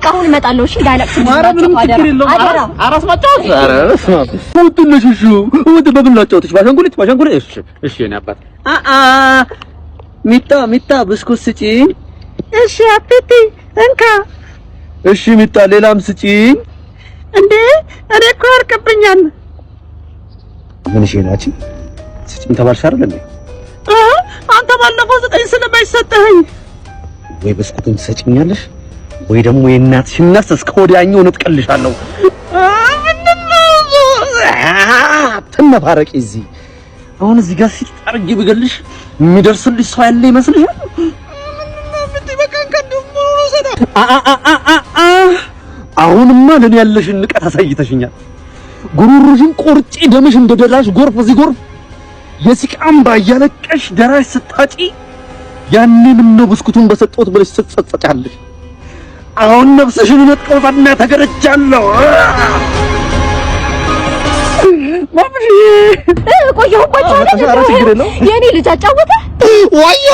አሁን እመጣለሁ። እሺ ዳይላክስ ማራ ምንም ችግር የለውም። አራስ ማጫወት ትንሽሹ ወደ በብላጫውትሽ ባሻንጉሊት እሺ እኔ አባት ሚጣ ብስኩት ስጪኝ። እሺ አጥቲ እንካ። እሺ ሚጣ ሌላም ስጪኝ። እንዴ እኔ እኮ ያርቅብኛል። ምን ሼላቺ ስጪኝ ተባልሽ አይደል እንዴ? አንተ ባለፈው 9 ስለማይሰጠኝ ወይ ብስኩቱን ትሰጪኛለሽ ወይ ደግሞ የእናትሽን ነፍስ እስከ ወዲያኛው ነጥቀልሻለሁ። ተነፋረቂ እዚህ አሁን እዚህ ጋር ሲጣርጊ ብገልሽ የሚደርስልሽ ሰው ያለ ይመስልሻል? አሁንማ ለኔ ያለሽን ንቀት አሳይተሽኛል። ጉሩሩሽን ቆርጬ ደምሽ እንደደራሽ ጎርፍ እዚህ ጎርፍ የሲቃም ባያለቀሽ ደራሽ ስታጪ ያንንም ነው ብስኩቱን በሰጠሁት ብለሽ ስትጸጸቻለሽ። አሁን ነፍስሽን ነጥቀውታና ተገረጃለሁ። ማምሽ ቆየሁ የኔ ልጅ አጫወተ ወያ